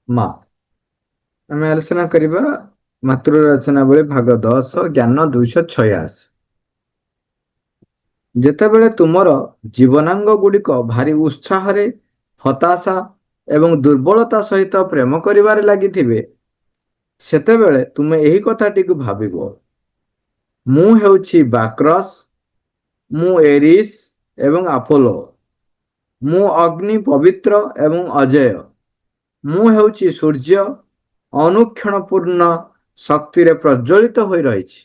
ମା ଆମେ ଆଲୋଚନା କରିବା ମାତୃ ରଚନାବଳୀ ଭାଗ 10 ଜ୍ଞାନ 286। ଯେତେବେଳେ ତୁମର ଜୀବନାଙ୍ଗ ଗୁଡ଼ିକ ଭାରି ଉତ୍ସାହରେ, ହତାଶା ଏବଂ ଦୁର୍ବଳତା ସହିତ ପ୍ରେମ କରିବାରେ ଲାଗିଥିବେ, ସେତେବେଳେ ତୁମେ ଏହି କଥାଟିକୁ ଭାବିବ, ମୁଁ ହେଉଛି ବାକ୍ରସ୍, ମୁଁ ଏରିସ୍ ଏବଂ ଆପୋଲୋ, ମୁଁ ଅଗ୍ନି ପବିତ୍ର ଏବଂ ଅଜେୟ, ମୁଁ ହେଉଛି ସୂର୍ଯ୍ୟ, ଅନୁକ୍ଷଣପୂର୍ଣ୍ଣ ଶକ୍ତିରେ ପ୍ରଜ୍ୱଳିତ ହୋଇ ରହିଛି।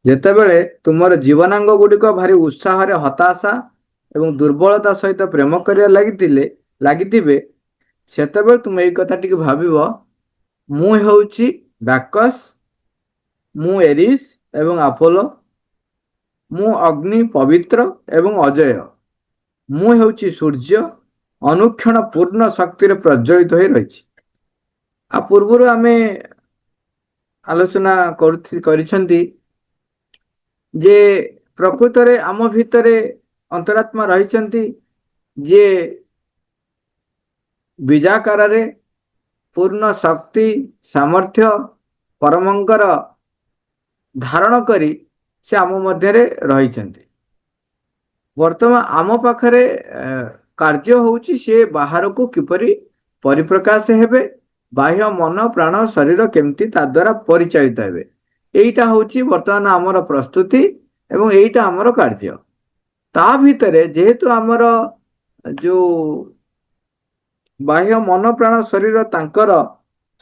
ଯେତେବେଳେ ତୁମର ଜୀବନାଙ୍ଗ ଗୁଡ଼ିକ ଭାରି ଉତ୍ସାହରେ, ହତାଶା ଏବଂ ଦୁର୍ବଳତା ସହିତ ପ୍ରେମ କରିବା ଲାଗିଥିବେ, ସେତେବେଳେ ତୁମେ ଏଇ କଥାଟିକୁ ଭାବିବ, ମୁଁ ହେଉଛି ବାକସ୍, ମୁଁ ଏରିସ୍ ଏବଂ ଆପୋଲୋ, ମୁଁ ଅଗ୍ନି ପବିତ୍ର ଏବଂ ଅଜୟ, ମୁଁ ହେଉଛି ସୂର୍ଯ୍ୟ, ଅନୁକ୍ଷଣ ପୂର୍ଣ୍ଣ ଶକ୍ତିରେ ପ୍ରଜ୍ୱଳିତ ହୋଇ ରହିଛି। ପୂର୍ବରୁ ଆମେ ଆଲୋଚନା କରିଛନ୍ତି ଯେ ପ୍ରକୃତରେ ଆମ ଭିତରେ ଅନ୍ତରାତ୍ମା ରହିଛନ୍ତି, ଯିଏ ବୀଜାକାରରେ ପୂର୍ଣ୍ଣ ଶକ୍ତି ସାମର୍ଥ୍ୟ ପରମଙ୍କର ଧାରଣ କରି ସେ ଆମ ମଧ୍ୟରେ ରହିଛନ୍ତି। ବର୍ତ୍ତମାନ ଆମ ପାଖରେ କାର୍ଯ୍ୟ ହେଉଛି ସେ ବାହାରକୁ କିପରି ପରିପ୍ରକାଶ ହେବେ, ବାହ୍ୟ ମନ ପ୍ରାଣ ଶରୀର କେମିତି ତା ଦ୍ୱାରା ପରିଚାଳିତ ହେବେ, এইটা ହେଉଛି ବର୍ତ୍ତମାନ ଆମର ପ୍ରସ୍ତୁତି ଏବଂ এইଟା ଆମର କାର୍ଯ୍ୟ। ତା ଭିତରେ ଯେହେତୁ ଆମର ଯୋଉ ବାହ୍ୟ ମନ ପ୍ରାଣ ଶରୀର ତାଙ୍କର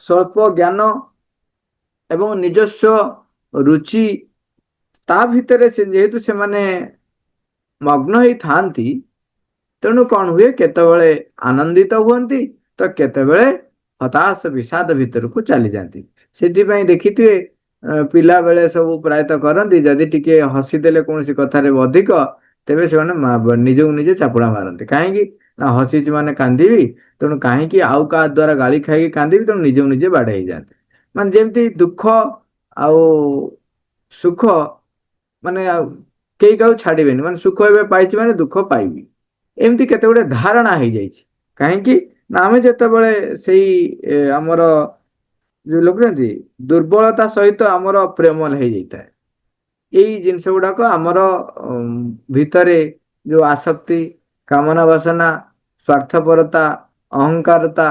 ସ୍ୱଳ୍ପ ଜ୍ଞାନ ଏବଂ ନିଜସ୍ୱ ରୁଚି, ତା ଭିତରେ ଯେହେତୁ ସେମାନେ ମଗ୍ନ ହେଇଥାନ୍ତି, ତେଣୁ କ'ଣ ହୁଏ, କେତେବେଳେ ଆନନ୍ଦିତ ହୁଅନ୍ତି ତ କେତେବେଳେ ହତାଶ ବିଷାଦ ଭିତରକୁ ଚାଲିଯାଆନ୍ତି। ସେଥିପାଇଁ ଦେଖିଥିବେ ପିଲାବେଳେ ସବୁ ପ୍ରାୟତଃ କରନ୍ତି, ଯଦି ଟିକେ ହସିଦେଲେ କୌଣସି କଥାରେ ଅଧିକ, ତେବେ ସେମାନେ ନିଜକୁ ନିଜେ ଚାପୁଡ଼ା ମାରନ୍ତି। କାହିଁକି ନା ହସିଛି ମାନେ କାନ୍ଦିବି, ତେଣୁ କାହିଁକି ଆଉ କାହା ଦ୍ୱାରା ଗାଳି ଖାଇକି କାନ୍ଦିବି, ତେଣୁ ନିଜକୁ ନିଜେ ବାଡ଼େଇ ହେଇଯାଆନ୍ତି। ମାନେ ଯେମିତି ଦୁଃଖ ଆଉ ସୁଖ ମାନେ କେହି କାହାକୁ ଛାଡ଼ିବେନି, ମାନେ ସୁଖ ଏବେ ପାଇଛି ମାନେ ଦୁଃଖ ପାଇବି, ଏମିତି କେତେ ଗୁଡ଼େ ଧାରଣା ହେଇଯାଇଛି। କାହିଁକି ନା ଆମେ ଯେତେବେଳେ ସେଇ ଆମର ଯୋଉ ଲୋକ ନାହାନ୍ତି ଦୁର୍ବଳତା ସହିତ ଆମର ପ୍ରେମ ହେଇଯାଇଥାଏ, ଏଇ ଜିନିଷ ଗୁଡ଼ାକ ଆମର ଭିତରେ ଯୋଉ ଆସକ୍ତି, କାମନା ବାସନା, ସ୍ୱାର୍ଥପରତା, ଅହଙ୍କାରତା,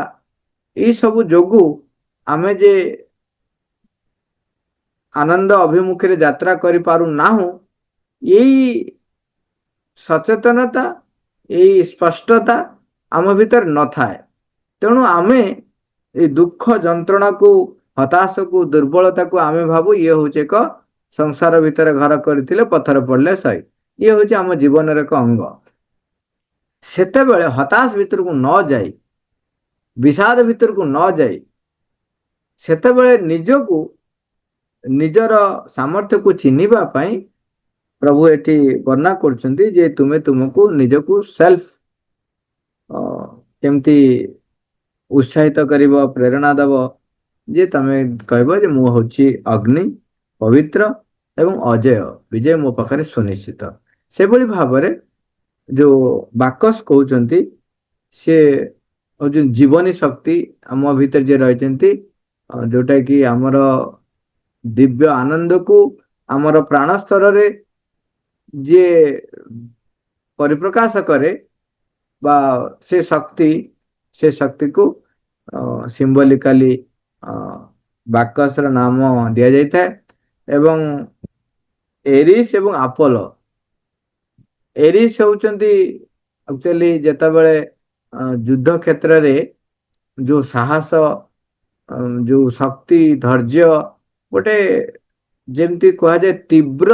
ଏଇ ସବୁ ଯୋଗୁ ଆମେ ଯେ ଆନନ୍ଦ ଅଭିମୁଖରେ ଯାତ୍ରା କରିପାରୁନାହୁଁ, ଏଇ ସଚେତନତା, ଏଇ ସ୍ପଷ୍ଟତା ଆମ ଭିତରେ ନଥାଏ। ତେଣୁ ଆମେ ଏଇ ଦୁଃଖ ଯନ୍ତ୍ରଣାକୁ, ହତାଶକୁ, ଦୁର୍ବଳତାକୁ ଆମେ ଭାବୁ ଇଏ ହେଉଛି ଏକ ସଂସାର ଭିତରେ ଘର କରିଥିଲେ ପଥର ପଡ଼ିଲେ ସହି, ଇଏ ହେଉଛି ଆମ ଜୀବନର ଏକ ଅଙ୍ଗ। ସେତେବେଳେ ହତାଶ ଭିତରକୁ ନ ଯାଇ, ବିଷାଦ ଭିତରକୁ ନ ଯାଇ, ସେତେବେଳେ ନିଜକୁ ନିଜର ସାମର୍ଥ୍ୟକୁ ଚିହ୍ନିବା ପାଇଁ ପ୍ରଭୁ ଏଠି ବର୍ଣ୍ଣନା କରୁଛନ୍ତି ଯେ ତୁମେ ତୁମକୁ ନିଜକୁ ସେଲ୍ଫ କେମିତି ଉତ୍ସାହିତ କରିବ, ପ୍ରେରଣା ଦେବ, ଯେ ତମେ କହିବ ଯେ ମୁଁ ହେଉଛି ଅଗ୍ନି ପବିତ୍ର ଏବଂ ଅଜେୟ, ବିଜୟ ମୋ ପାଖରେ ସୁନିଶ୍ଚିତ। ସେଭଳି ଭାବରେ ଯୋଉ ବାକସ୍ କହୁଛନ୍ତି, ସେ ହଉଛନ୍ତି ଜୀବନୀ ଶକ୍ତି ଆମ ଭିତରେ ଯିଏ ରହିଛନ୍ତି, ଯୋଉଟା କି ଆମର ଦିବ୍ୟ ଆନନ୍ଦକୁ ଆମର ପ୍ରାଣ ସ୍ତରରେ ଯିଏ ପରିପ୍ରକାଶ କରେ, ବା ସେ ଶକ୍ତିକୁ ସିମ୍ବଲିକାଲି ବାକସର ନାମ ଦିଆଯାଇଥାଏ। ଏବଂ ଏରିସ୍ ଏବଂ ଆପୋଲୋ, ଏରିସ୍ ହେଉଛନ୍ତି ଆକ୍ଚୁଆଲି ଯେତେବେଳେ ଯୁଦ୍ଧ କ୍ଷେତ୍ରରେ ଯୋଉ ସାହସ, ଯୋଉ ଶକ୍ତି, ଧୈର୍ଯ୍ୟ, ଗୋଟେ ଯେମିତି କୁହାଯାଏ ତୀବ୍ର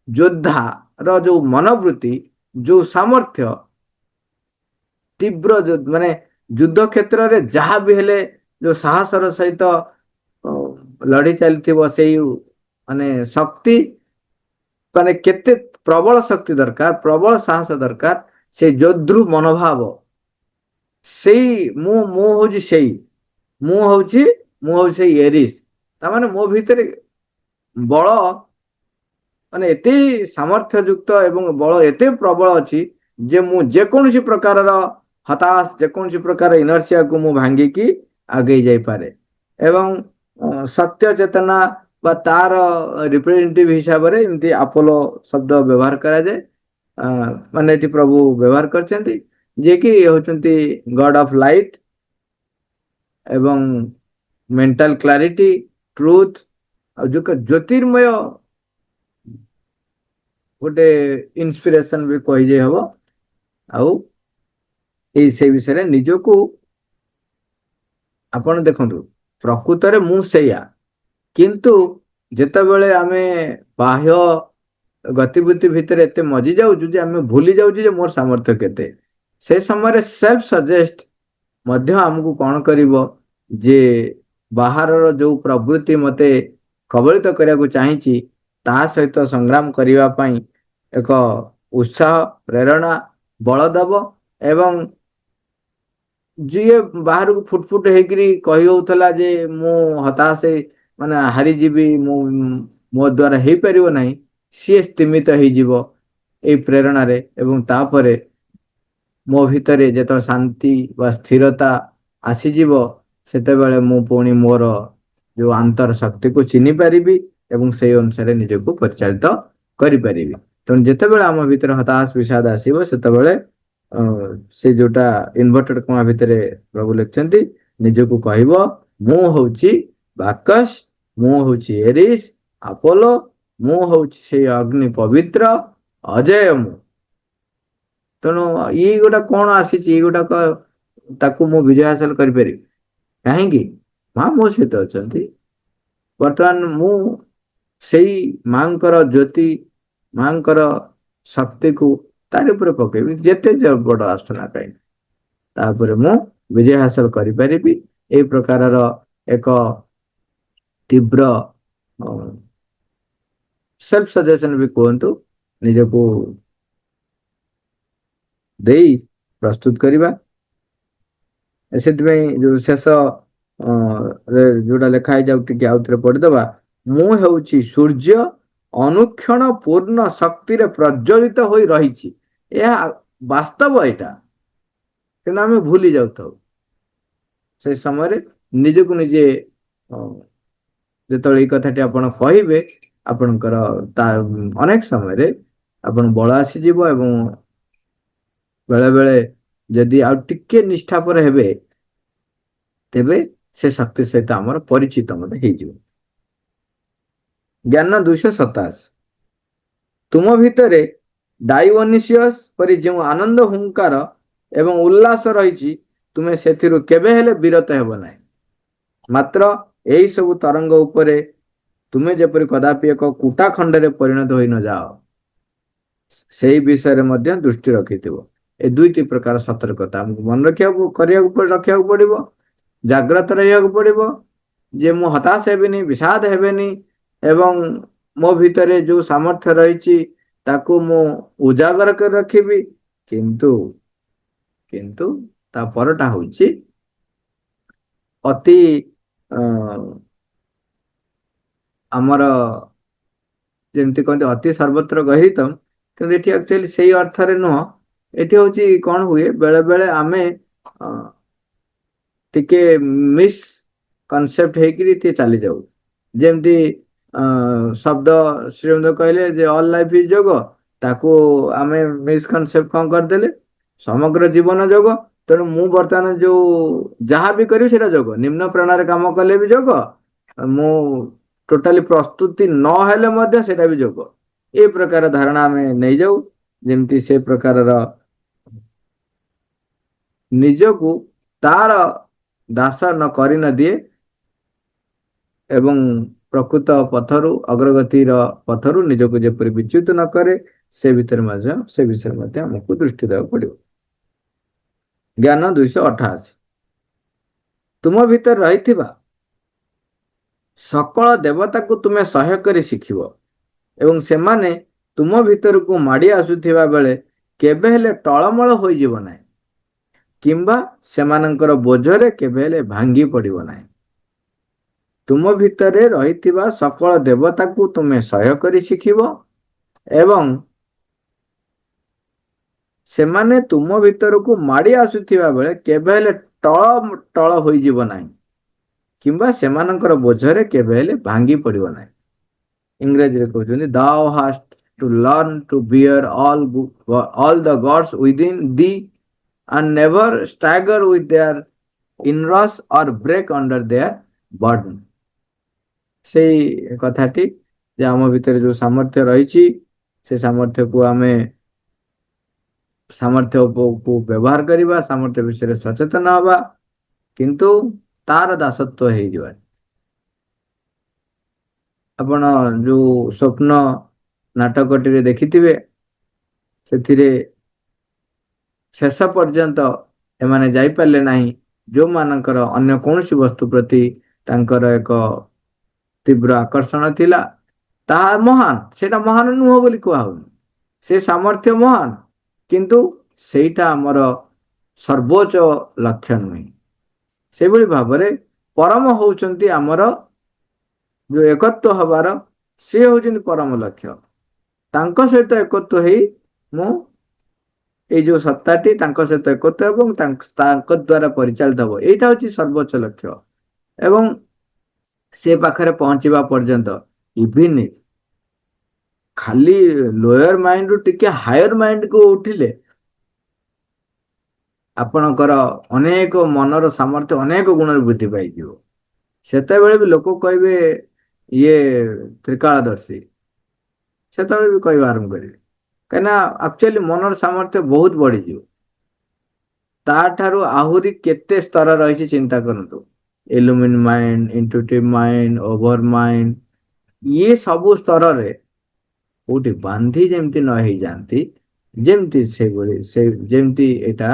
ଯୋଦ୍ଧାର ଯୋଉ ମନୋବୃତ୍ତି, ଯୋଉ ସାମର୍ଥ୍ୟ, ତୀବ୍ର ମାନେ ଯୁଦ୍ଧ କ୍ଷେତ୍ରରେ ଯାହା ବି ହେଲେ ଯୋଉ ସାହସର ସହିତ ଲଢ଼ି ଚାଲିଥିବ, ସେଇ ମାନେ ଶକ୍ତି, ମାନେ କେତେ ପ୍ରବଳ ଶକ୍ତି ଦରକାର, ପ୍ରବଳ ସାହସ ଦରକାର, ସେଇ ଯୋଦ୍ଧୃ ମନୋଭାବ, ସେଇ ମୁଁ ହଉଛି ସେଇ ଏରିସ୍। ତାମାନେ ମୋ ଭିତରେ ବଳ ମାନେ ଏତେ ସାମର୍ଥ୍ୟ ଯୁକ୍ତ ଏବଂ ବଳ ଏତେ ପ୍ରବଳ ଅଛି ଯେ ମୁଁ ଯେକୌଣସି ପ୍ରକାରର ହତାଶ ଯେକୌଣସି ପ୍ରକାର ଇନର୍ସିଆକୁ ମୁଁ ଭାଙ୍ଗିକି ଆଗେଇ ଯାଇପାରେ। ଏବଂ ସତ୍ୟ ଚେତନା ବା ତାର ରିପ୍ରେଜେଣ୍ଟେଟିଭ ହିସାବରେ ଏମିତି ଆପୋଲୋ ଶବ୍ଦ ବ୍ୟବହାର କରାଯାଏ। ମାନେ ଏଠି ପ୍ରଭୁ ବ୍ୟବହାର କରିଛନ୍ତି, ଯିଏକି ହେଉଛନ୍ତି ଗଡ୍ ଅଫ୍ ଲାଇଟ୍ ଏବଂ ମେଣ୍ଟାଲ କ୍ଲାରିଟି, ଟ୍ରୁଥ, ଆଉ ଯୋଉ ଜ୍ୟୋତିର୍ମୟ ଗୋଟେ ଇନ୍ସପିରେସନ ବି କହିଯାଇ ହବ। ଆଉ ସେଇ ବିଷୟରେ ନିଜକୁ ଆପଣ ଦେଖନ୍ତୁ, ପ୍ରକୃତରେ ମୁଁ ସେଇଆ, କିନ୍ତୁ ଯେତେବେଳେ ଆମେ ବାହ୍ୟ ଗତିବିଧି ଭିତରେ ଏତେ ମଜି ଯାଉଛୁ ଯେ ଆମେ ଭୁଲି ଯାଉଛୁ ଯେ ମୋର ସାମର୍ଥ୍ୟ କେତେ। ସେ ସମୟରେ ସେଲ୍ଫ ସଜେଷ୍ଟ ମଧ୍ୟ ଆମକୁ କଣ କରିବ, ଯେ ବାହାରର ଯୋଉ ପ୍ରବୃତ୍ତି ମତେ କବଳିତ କରିବାକୁ ଚାହିଁଛି ତାହା ସହିତ ସଂଗ୍ରାମ କରିବା ପାଇଁ ଏକ ଉତ୍ସାହ, ପ୍ରେରଣା, ବଳ ଦବ। ଏବଂ ଯିଏ ବାହାରକୁ ଫୁଟ ଫୁଟ ହେଇକିରି କହି ହଉଥିଲା ଯେ ମୁଁ ହତାଶ ମାନେ ହାରିଯିବି, ମୁଁ ମୋ ଦ୍ୱାରା ହେଇପାରିବ ନାହିଁ, ସିଏ ସ୍ତିମିତ ହେଇଯିବ ଏଇ ପ୍ରେରଣାରେ। ଏବଂ ତାପରେ ମୋ ଭିତରେ ଯେତେବେଳେ ଶାନ୍ତି ବା ସ୍ଥିରତା ଆସିଯିବ, ସେତେବେଳେ ମୁଁ ପୁଣି ମୋର ଯୋଉ ଆନ୍ତର ଶକ୍ତିକୁ ଚିହ୍ନି ପାରିବି ଏବଂ ସେଇ ଅନୁସାରେ ନିଜକୁ ପରିଚାଳିତ କରିପାରିବି। ତେଣୁ ଯେତେବେଳେ ଆମ ଭିତରେ ହତାଶ ବିଷାଦ ଆସିବ, ସେତେବେଳେ ସେ ଯୋଉଟା ଇନଭର୍ଟେଡ କମା ଭିତରେ ପ୍ରଭୁ ଲେଖିଛନ୍ତି, ନିଜକୁ କହିବ ମୁଁ ହଉଛି ବାକସ, ମୁଁ ହଉଛି ଏରିସ୍, ଆପୋଲୋ, ମୁଁ ହଉଛି ସେଇ ଅଗ୍ନି ପବିତ୍ର, ଅଜୟ ମୁଁ। ତେଣୁ ଇଏ ଗୋଟା କଣ ଆସିଛି, ଏଇ ଗୋଟାକ ତାକୁ ମୁଁ ବିଜୟ ହାସଲ କରିପାରିବି କାହିଁକି? ମା ମୋ ସହିତ ଅଛନ୍ତି। ବର୍ତ୍ତମାନ ମୁଁ ସେଇ ମାଙ୍କର ଜ୍ୟୋତି, ମାଙ୍କର ଶକ୍ତିକୁ ତାରି ଉପରେ ପକେଇବି, ଯେତେ ବଡ ଆସୁ ନା କାହିଁକି ତାପରେ ମୁଁ ବିଜୟ ହାସଲ କରିପାରିବି। ଏଇ ପ୍ରକାରର ଏକ ତୀବ୍ର ସେଲ୍ଫ ସଜେସନ ବି କୁହନ୍ତୁ, ନିଜକୁ ଦେଇ ପ୍ରସ୍ତୁତ କରିବା। ସେଥିପାଇଁ ଯୋଉ ଶେଷ ଯୋଉଟା ଲେଖା ହେଇଯାଉ, ଟିକେ ଆଉଥରେ ପଢିଦବା। ମୁଁ ହେଉଛି ସୂର୍ଯ୍ୟ, ଅନୁକ୍ଷଣ ପୂର୍ଣ୍ଣ ଶକ୍ତିରେ ପ୍ରଜ୍ୱଳିତ ହୋଇ ରହିଛି। ଏହା ବାସ୍ତବ, ଏଇଟା କିନ୍ତୁ ଆମେ ଭୁଲି ଯାଉଥାଉ। ସେ ସମୟରେ ନିଜକୁ ନିଜେ ଯେତେବେଳେ ଏଇ କଥାଟି ଆପଣ କହିବେ, ଆପଣଙ୍କର ତା ଅନେକ ସମୟରେ ଆପଣ ବଳ ଆସିଯିବ। ଏବଂ ବେଳେ ବେଳେ ଯଦି ଆଉ ଟିକେ ନିଷ୍ଠାପର ହେବେ, ତେବେ ସେ ଶକ୍ତି ସହିତ ଆମର ପରିଚିତ ମଧ୍ୟ ହେଇଯିବ। ଜ୍ଞାନ 227। ତୁମ ଭିତରେ ଡାଇଓନିସିୟସ ପରି ଯେଉଁ ଆନନ୍ଦ, ହୁଙ୍କାର ଏବଂ ଉଲ୍ଲାସ ରହିଛି, ତୁମେ ସେଥିରୁ କେବେ ହେଲେ ବିରତ ହେବ ନାହିଁ। ମାତ୍ର ଏହି ସବୁ ତରଙ୍ଗ ଉପରେ ତୁମେ ଯେପରି କଦାପି ଏକ କୁଟା ଖଣ୍ଡରେ ପରିଣତ ହୋଇ ନଯାଅ, ସେଇ ବିଷୟରେ ମଧ୍ୟ ଦୃଷ୍ଟି ରଖିଥିବ। ଏ ଦୁଇଟି ପ୍ରକାର ସତର୍କତା ଆମକୁ ମନେ ରଖିବାକୁ ପଡିବ। ଜାଗ୍ରତ ରହିବାକୁ ପଡିବ ଯେ ମୁଁ ହତାଶ ହେବିନି, ବିଷାଦ ହେବେନି, ଏବଂ ମୋ ଭିତରେ ଯୋଉ ସାମର୍ଥ୍ୟ ରହିଛି ତାକୁ ମୁଁ ଉଜାଗର କରି ରଖିବି। କିନ୍ତୁ କିନ୍ତୁ ତା ପରଟା ହଉଛି ଅତି ଆମର ଯେମିତି କହନ୍ତି ଅତି ସର୍ବତ୍ର ଗର୍ହିତମ୍, କିନ୍ତୁ ଏଠି ଆକ୍ଚୁଆଲି ସେଇ ଅର୍ଥରେ ନୁହଁ। ଏଠି ହଉଛି କଣ ହୁଏ, ବେଳେ ବେଳେ ଆମେ ଟିକେ ମିସ୍ କନସେପ୍ଟ ହେଇକିରି ଟିକେ ଚାଲିଯାଉ। ଯେମିତି ଶବ୍ଦ ଶ୍ରୀମନ୍ତ କହିଲେ ଯେ ଅଲ୍ ଲାଇଫ୍ ଇଜ୍ ଯୋଗ, ତାକୁ ଆମେ ମିସକନସେପ୍ଟ କଣ କରିଦେଲେ, ସମଗ୍ର ଜୀବନ ଯୋଗ। ତେଣୁ ମୁଁ ବର୍ତ୍ତମାନ ଯୋଉ ଯାହା ବି କରିବି ସେଇଟା ଯୋଗ, ନିମ୍ନ ପ୍ରାଣରେ କାମ କଲେ ବି ଯୋଗ, ମୁଁ ଟୋଟାଲି ପ୍ରସ୍ତୁତି ନହେଲେ ମଧ୍ୟ ସେଇଟା ବି ଯୋଗ। ଏ ପ୍ରକାର ଧାରଣା ଆମେ ନେଇଯାଉ, ଯେମିତି ସେ ପ୍ରକାରର ନିଜକୁ ତାର ଦାସ କରି ନ ଦିଏ ଏବଂ ପ୍ରକୃତ ପଥରୁ, ଅଗ୍ରଗତିର ପଥରୁ ନିଜକୁ ଯେପରି ବିଚ୍ୟୁତ ନ କରେ, ସେ ବିଷୟରେ ମଧ୍ୟ ଆମକୁ ଦୃଷ୍ଟି ଦେବାକୁ ପଡିବ। ଜ୍ଞାନ 228। ତୁମ ଭିତରେ ରହିଥିବା ସକଳ ଦେବତାକୁ ତୁମେ ସହ୍ୟ କରି ଶିଖିବ ଏବଂ ସେମାନେ ତୁମ ଭିତରକୁ ମାଡ଼ି ଆସୁଥିବା ବେଳେ କେବେ ହେଲେ ଟଳମଳ ହୋଇଯିବ ନାହିଁ, କିମ୍ବା ସେମାନଙ୍କର ବୋଝରେ କେବେ ହେଲେ ଭାଙ୍ଗି ପଡିବ ନାହିଁ। ତୁମ ଭିତରେ ରହିଥିବା ସକଳ ଦେବତାକୁ ତୁମେ ସହ୍ୟ କରି ଶିଖିବ ଏବଂ ସେମାନେ ତୁମ ଭିତରକୁ ମାଡ଼ି ଆସୁଥିବା ବେଳେ କେବେ ହେଲେ ଟଳ ଟଳ ହୋଇଯିବ ନାହିଁ କିମ୍ବା ସେମାନଙ୍କର ବୋଝରେ କେବେ ହେଲେ ଭାଙ୍ଗି ପଡ଼ିବ ନାହିଁ। ଇଂରାଜୀରେ କହୁଛନ୍ତି thou hast to learn to bear all the gods within thee and never stagger with their inrush or break under their burden। ସେଇ କଥାଟି ଯେ ଆମ ଭିତରେ ଯୋଉ ସାମର୍ଥ୍ୟ ରହିଛି ସେ ସାମର୍ଥ୍ୟକୁ ଆମେ ସାମର୍ଥ୍ୟକୁ ବ୍ୟବହାର କରିବା, ସାମର୍ଥ୍ୟ ବିଷୟରେ ସଚେତନ ହବା, କିନ୍ତୁ ତାର ଦାସତ୍ୱ ହେଇଯିବା। ଆପଣ ଯୋଉ ସ୍ୱପ୍ନ ନାଟକଟିରେ ଦେଖିଥିବେ ସେଥିରେ ଶେଷ ପର୍ଯ୍ୟନ୍ତ ଏମାନେ ଯାଇପାରିଲେ ନାହିଁ ଯୋଉମାନଙ୍କର ଅନ୍ୟ କୌଣସି ବସ୍ତୁ ପ୍ରତି ତାଙ୍କର ଏକ ତୀବ୍ର ଆକର୍ଷଣ ଥିଲା। ତାହା ମହାନ, ସେଇଟା ମହାନ ନୁହଁ ବୋଲି କୁହାହଉନି, ସେ ସାମର୍ଥ୍ୟ ମହାନ, କିନ୍ତୁ ସେଇଟା ଆମର ସର୍ବୋଚ୍ଚ ଲକ୍ଷ୍ୟ ନୁହେଁ। ସେଭଳି ଭାବରେ ପରମ ହଉଛନ୍ତି ଆମର ଯୋଉ ଏକତ୍ୱ ହବାର, ସିଏ ହଉଛନ୍ତି ପରମ ଲକ୍ଷ୍ୟ। ତାଙ୍କ ସହିତ ଏକତ୍ୱ ହେଇ ମୁଁ ଏଇ ଯୋଉ ସତ୍ତାଟି ତାଙ୍କ ସହିତ ଏକତ୍ୱ ଏବଂ ତାଙ୍କ ଦ୍ୱାରା ପରିଚାଳିତ ହବ, ଏଇଟା ହଉଛି ସର୍ବୋଚ୍ଚ ଲକ୍ଷ୍ୟ। ଏବଂ ସେ ପାଖରେ ପହଞ୍ଚିବା ପର୍ଯ୍ୟନ୍ତ ଇଭିନ୍ ଖାଲି ଲୋୟର ମାଇଣ୍ଡରୁ ଟିକେ ହାୟର ମାଇଣ୍ଡକୁ ଉଠିଲେ ଆପଣଙ୍କର ଅନେକ ମନର ସାମର୍ଥ୍ୟ ଅନେକ ଗୁଣରେ ବୃଦ୍ଧି ପାଇଯିବ। ସେତେବେଳେ ବି ଲୋକ କହିବେ ଇଏ ତ୍ରିକାଳଦର୍ଶୀ, ସେତେବେଳେ ବି କହିବା ଆରମ୍ଭ କରିବେ, କାହିଁକିନା ଆକ୍ଚୁଆଲି ମନର ସାମର୍ଥ୍ୟ ବହୁତ ବଢିଯିବ। ତାଠାରୁ ଆହୁରି କେତେ ସ୍ତର ରହିଛି ଚିନ୍ତା କରନ୍ତୁ। ଇଲୁମିନ ମାଇଣ୍ଡ, ଇଣ୍ଟୁଟିଭ ମାଇଣ୍ଡ, ଓଭର ମାଇଣ୍ଡ, ଇଏ ସବୁ ସ୍ତରରେ କୋଉଠି ବାନ୍ଧି ଯେମିତି ନ ହେଇଯାଆନ୍ତି, ଯେମିତି ଯେମିତି ଏଇଟା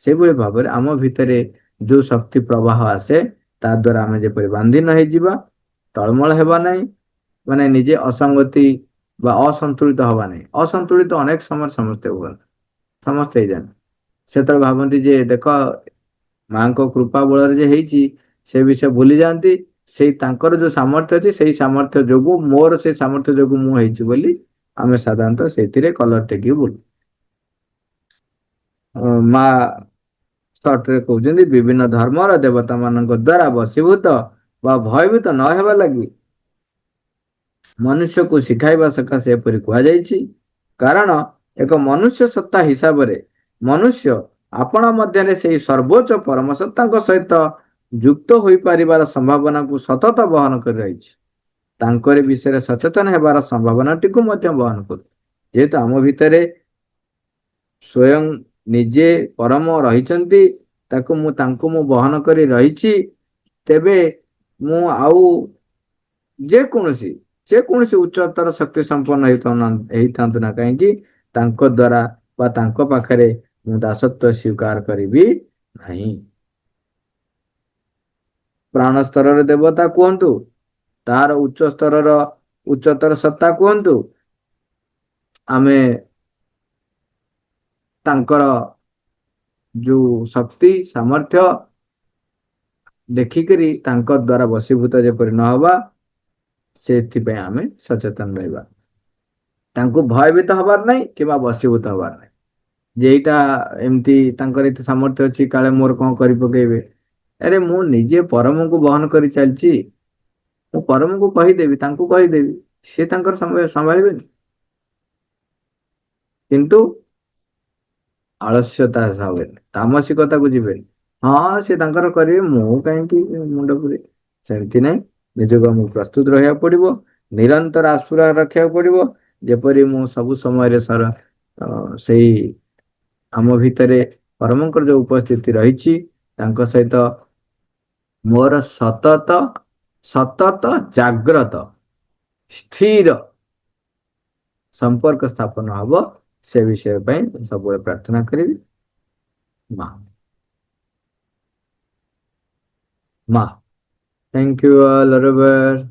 ସେଇଭଳି ଭାବରେ ଆମ ଭିତରେ ଯୋଉ ଶକ୍ତି ପ୍ରବାହ ଆସେ ତା ଦ୍ୱାରା ଆମେ ଯେପରି ବାନ୍ଧି ନ ହେଇଯିବା, ଟଳମଳ ହେବା ନାହିଁ, ମାନେ ନିଜେ ଅସଙ୍ଗତି ବା ଅସନ୍ତୁଳିତ ହବା ନାହିଁ। ଅସନ୍ତୁଳିତ ଅନେକ ସମୟରେ ସମସ୍ତେ ହୁଅନ୍ତି, ସମସ୍ତେ ହେଇଯାନ୍ତି। ସେତେବେଳେ ଭାବନ୍ତି ଯେ ଦେଖ ମାଙ୍କ କୃପା ବଳରେ ଯେ ହେଇଛି, ସେ ବିଷୟ ଭୁଲି ଯାଆନ୍ତି। ସେଇ ତାଙ୍କର ଯୋଉ ସାମର୍ଥ୍ୟ ଅଛି ସେଇ ସାମର୍ଥ୍ୟ ଯୋଗୁ, ମୋର ସେଇ ସାମର୍ଥ୍ୟ ଯୋଗୁ ମୁଁ ହେଇଛି ବୋଲି ଆମେ ସାଧାରଣତଃ ସେଇଥିରେ କଲର ଟେକି ବୁଲୁ। ମା ସର୍ଟରେ କହୁଛନ୍ତି ବିଭିନ୍ନ ଧର୍ମର ଦେବତା ମାନଙ୍କ ଦ୍ୱାରା ବଶୀଭୂତ ବା ଭୟଭୀତ ନ ହେବା ଲାଗି ମନୁଷ୍ୟକୁ ଶିଖାଇବା ସକାଶେ ଏପରି କୁହାଯାଇଛି। କାରଣ ଏକ ମନୁଷ୍ୟ ସତ୍ତା ହିସାବରେ ମନୁଷ୍ୟ ଆପଣା ମଧ୍ୟରେ ସେହି ସର୍ବୋଚ୍ଚ ପରମ ସତ୍ତାଙ୍କ ସହିତ ଯୁକ୍ତ ହୋଇପାରିବାର ସମ୍ଭାବନାକୁ ସତତ ବହନ କରି ରହିଛି। ତାଙ୍କରି ବିଷୟରେ ସଚେତନ ହେବାର ସମ୍ଭାବନାଟିକୁ ମଧ୍ୟ ବହନ କରୁ। ଯେହେତୁ ଆମ ଭିତରେ ସ୍ୱୟଂ ନିଜେ ପରମ ରହିଛନ୍ତି, ତାଙ୍କୁ ମୁଁ ବହନ କରି ରହିଛି, ତେବେ ମୁଁ ଆଉ ଯେକୌଣସି ଉଚ୍ଚତର ଶକ୍ତି ସମ୍ପନ୍ନ ହେଇଥାନ୍ତୁ ନା କାହିଁକି, ତାଙ୍କ ଦ୍ୱାରା ବା ତାଙ୍କ ପାଖରେ ମୁଁ ଦାସତ୍ୱ ସ୍ୱୀକାର କରିବି ନାହିଁ। ପ୍ରାଣ ସ୍ତରରେ ଦେବତା କୁହନ୍ତୁ, ତାର ଉଚ୍ଚତର ସତ୍ତା କୁହନ୍ତୁ, ଆମେ ତାଙ୍କର ଯୋଉ ଶକ୍ତି ସାମର୍ଥ୍ୟ ଦେଖିକରି ତାଙ୍କ ଦ୍ୱାରା ବଶୀଭୂତ ଯେପରି ନହବା, ସେଥିପାଇଁ ଆମେ ସଚେତନ ରହିବା। ତାଙ୍କୁ ଭୟଭୀତ ହବାର ନାହିଁ କିମ୍ବା ବଶୀଭୂତ ହବାର ନାହିଁ ଯେ ଏଇଟା ଏମିତି ତାଙ୍କର ଏତେ ସାମର୍ଥ୍ୟ ଅଛି କାଳେ ମୋର କଣ କରି ପକେଇବେ। ଆରେ ମୁଁ ନିଜେ ପରମକୁ ବହନ କରି ଚାଲିଛି, ମୁଁ ପରମକୁ କହିଦେବି, ତାଙ୍କୁ କହିଦେବି, ସେ ତାଙ୍କର ସମ୍ଭାଳିବେନି। କିନ୍ତୁ ଆଳସ୍ୟତା ହବେନି, ତାମସିକତାକୁ ଯିବେନି। ହଁ ସେ ତାଙ୍କର କରିବେ, ମୁଁ କାହିଁକି ମୁଣ୍ଡ ପୁରେଇବି, ସେମିତି ନାହିଁ। ନିଜକୁ ଆମକୁ ପ୍ରସ୍ତୁତ ରହିବାକୁ ପଡିବ, ନିରନ୍ତର ଆଶୁରା ରଖିବାକୁ ପଡିବ, ଯେପରି ମୁଁ ସବୁ ସମୟରେ ସେଇ ଆମ ଭିତରେ ପରମଙ୍କର ଯୋଉ ଉପସ୍ଥିତି ରହିଛି ତାଙ୍କ ସହିତ ମୋର ସତତ ଜାଗ୍ରତ ସ୍ଥିର ସମ୍ପର୍କ ସ୍ଥାପନ ହବ, ସେ ବିଷୟ ପାଇଁ ସବୁବେଳେ ପ୍ରାର୍ଥନା କରିବି। ମା, thank you all, Robert.